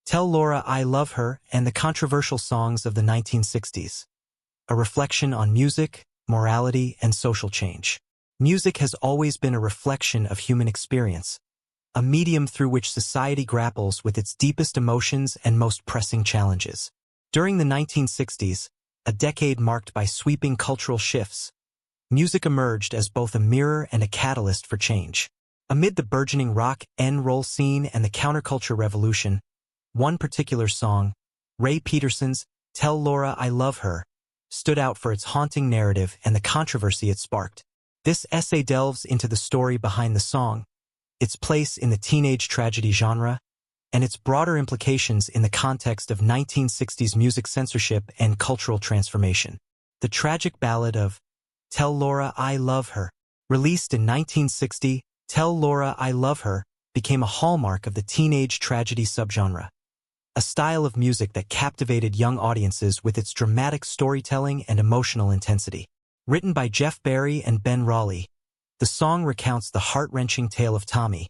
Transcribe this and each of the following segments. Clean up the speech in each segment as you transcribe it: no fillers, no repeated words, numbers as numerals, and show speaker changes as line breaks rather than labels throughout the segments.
Tell Laura I Love Her and the Controversial Songs of the 1960s. A reflection on music, morality, and social change. Music has always been a reflection of human experience, a medium through which society grapples with its deepest emotions and most pressing challenges. During the 1960s, a decade marked by sweeping cultural shifts, music emerged as both a mirror and a catalyst for change. Amid the burgeoning rock and roll scene and the counterculture revolution, one particular song, Ray Peterson's Tell Laura I Love Her, stood out for its haunting narrative and the controversy it sparked. This essay delves into the story behind the song, its place in the teenage tragedy genre, and its broader implications in the context of 1960s music censorship and cultural transformation. The tragic ballad of Tell Laura I Love Her, released in 1960, Tell Laura I Love Her became a hallmark of the teenage tragedy subgenre, a style of music that captivated young audiences with its dramatic storytelling and emotional intensity. Written by Jeff Barry and Ben Raleigh, the song recounts the heart-wrenching tale of Tommy,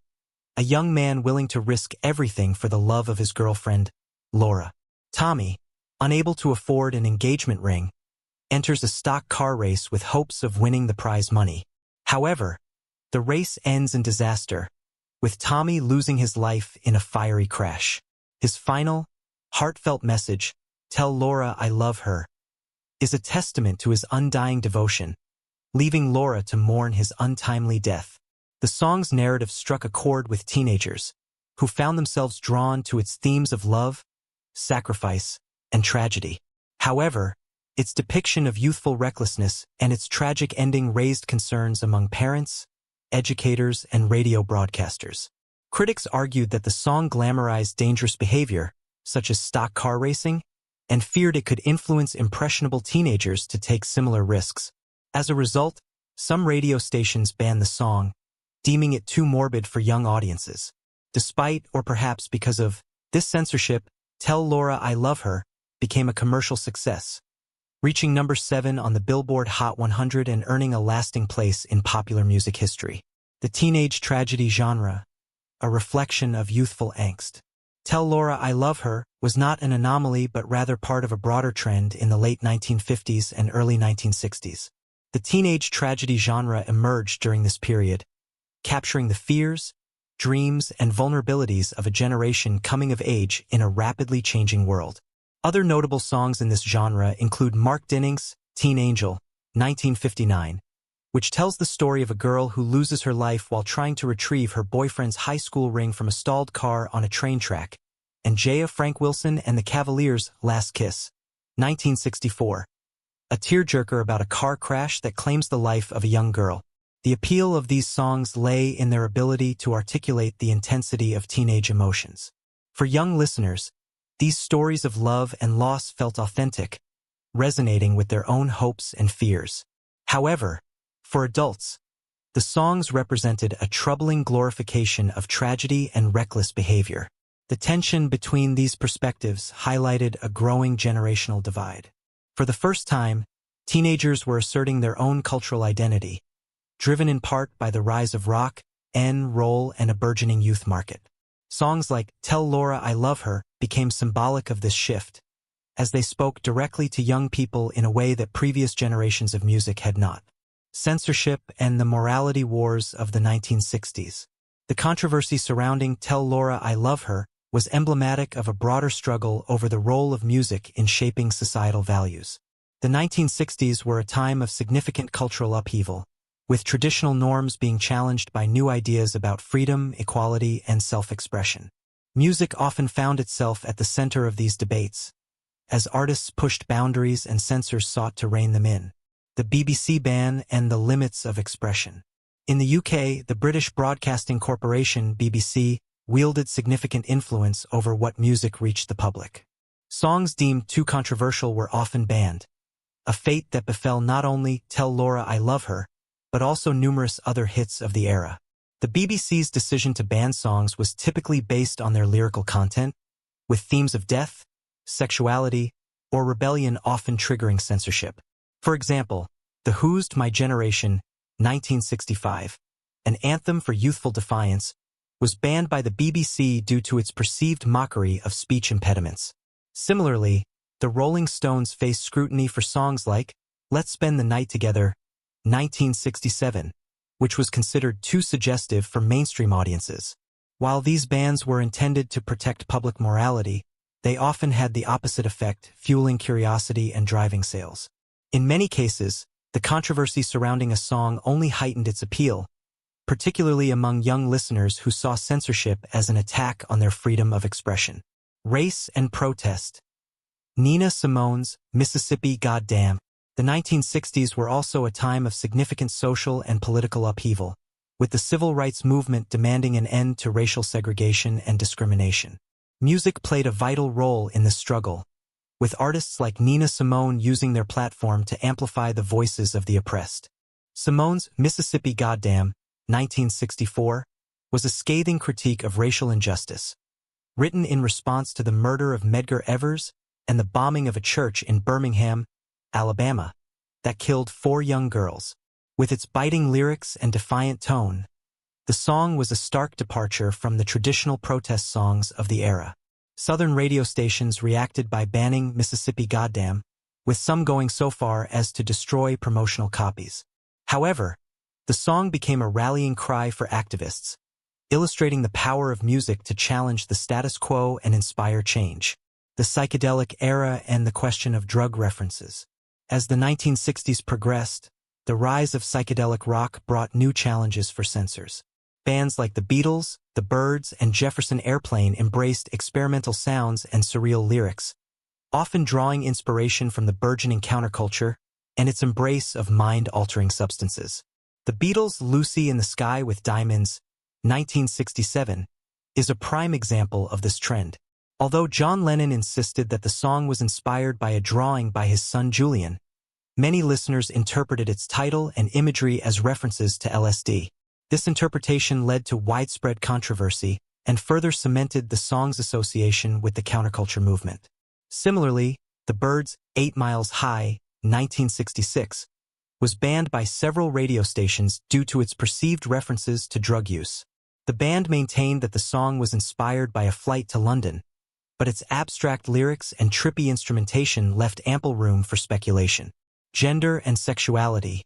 a young man willing to risk everything for the love of his girlfriend, Laura. Tommy, unable to afford an engagement ring, enters a stock car race with hopes of winning the prize money. However, the race ends in disaster, with Tommy losing his life in a fiery crash. His final, heartfelt message, Tell Laura I Love Her, is a testament to his undying devotion, leaving Laura to mourn his untimely death. The song's narrative struck a chord with teenagers, who found themselves drawn to its themes of love, sacrifice, and tragedy. However, its depiction of youthful recklessness and its tragic ending raised concerns among parents, educators, and radio broadcasters. Critics argued that the song glamorized dangerous behavior, such as stock car racing, and feared it could influence impressionable teenagers to take similar risks. As a result, some radio stations banned the song, deeming it too morbid for young audiences. Despite, or perhaps because of, this censorship, Tell Laura I Love Her became a commercial success, reaching number 7 on the Billboard Hot 100 and earning a lasting place in popular music history. The teenage tragedy genre, a reflection of youthful angst. Tell Laura I Love Her was not an anomaly but rather part of a broader trend in the late 1950s and early 1960s. The teenage tragedy genre emerged during this period, capturing the fears, dreams, and vulnerabilities of a generation coming of age in a rapidly changing world. Other notable songs in this genre include Mark Dinning's Teen Angel, 1959, which tells the story of a girl who loses her life while trying to retrieve her boyfriend's high school ring from a stalled car on a train track, and Jaya Frank Wilson and the Cavaliers' Last Kiss, 1964, a tearjerker about a car crash that claims the life of a young girl. The appeal of these songs lay in their ability to articulate the intensity of teenage emotions. For young listeners, these stories of love and loss felt authentic, resonating with their own hopes and fears. However, for adults, the songs represented a troubling glorification of tragedy and reckless behavior. The tension between these perspectives highlighted a growing generational divide. For the first time, teenagers were asserting their own cultural identity, driven in part by the rise of rock, roll, and a burgeoning youth market. Songs like Tell Laura I Love Her became symbolic of this shift, as they spoke directly to young people in a way that previous generations of music had not. Censorship and the morality wars of the 1960s. The controversy surrounding Tell Laura I Love Her was emblematic of a broader struggle over the role of music in shaping societal values. The 1960s were a time of significant cultural upheaval, with traditional norms being challenged by new ideas about freedom, equality, and self-expression. Music often found itself at the center of these debates, as artists pushed boundaries and censors sought to rein them in. The BBC ban and the limits of expression. In the UK, the British Broadcasting Corporation (BBC) wielded significant influence over what music reached the public. Songs deemed too controversial were often banned, a fate that befell not only Tell Laura I Love Her, but also numerous other hits of the era. The BBC's decision to ban songs was typically based on their lyrical content, with themes of death, sexuality, or rebellion often triggering censorship. For example, The Who's My Generation, 1965, an anthem for youthful defiance, was banned by the BBC due to its perceived mockery of speech impediments. Similarly, the Rolling Stones faced scrutiny for songs like Let's Spend the Night Together, 1967, which was considered too suggestive for mainstream audiences. While these bans were intended to protect public morality, they often had the opposite effect, fueling curiosity and driving sales. In many cases, the controversy surrounding a song only heightened its appeal, particularly among young listeners who saw censorship as an attack on their freedom of expression. Race and protest. Nina Simone's Mississippi Goddam. The 1960s were also a time of significant social and political upheaval, with the civil rights movement demanding an end to racial segregation and discrimination. Music played a vital role in this struggle, with artists like Nina Simone using their platform to amplify the voices of the oppressed. Simone's Mississippi Goddam, 1964, was a scathing critique of racial injustice, written in response to the murder of Medgar Evers and the bombing of a church in Birmingham, Alabama, that killed 4 young girls. With its biting lyrics and defiant tone, the song was a stark departure from the traditional protest songs of the era. Southern radio stations reacted by banning Mississippi Goddam, with some going so far as to destroy promotional copies. However, the song became a rallying cry for activists, illustrating the power of music to challenge the status quo and inspire change. The psychedelic era and the question of drug references. As the 1960s progressed, the rise of psychedelic rock brought new challenges for censors. Bands like the Beatles, the Byrds, and Jefferson Airplane embraced experimental sounds and surreal lyrics, often drawing inspiration from the burgeoning counterculture and its embrace of mind-altering substances. The Beatles' Lucy in the Sky with Diamonds, 1967, is a prime example of this trend. Although John Lennon insisted that the song was inspired by a drawing by his son Julian, many listeners interpreted its title and imagery as references to LSD. This interpretation led to widespread controversy and further cemented the song's association with the counterculture movement. Similarly, the Byrds' 8 Miles High, 1966, was banned by several radio stations due to its perceived references to drug use. The band maintained that the song was inspired by a flight to London, but its abstract lyrics and trippy instrumentation left ample room for speculation. Gender and sexuality.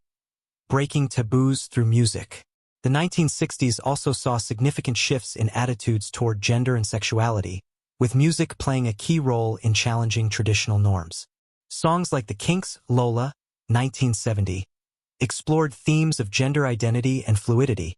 Breaking taboos through music. The 1960s also saw significant shifts in attitudes toward gender and sexuality, with music playing a key role in challenging traditional norms. Songs like The Kinks' Lola, 1970, explored themes of gender identity and fluidity,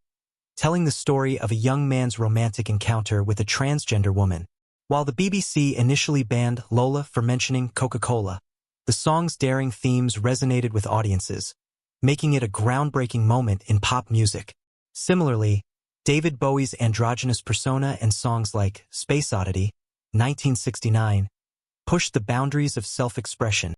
telling the story of a young man's romantic encounter with a transgender woman. While the BBC initially banned Lola for mentioning Coca-Cola, the song's daring themes resonated with audiences, making it a groundbreaking moment in pop music. Similarly, David Bowie's androgynous persona and songs like Space Oddity, 1969, pushed the boundaries of self-expression.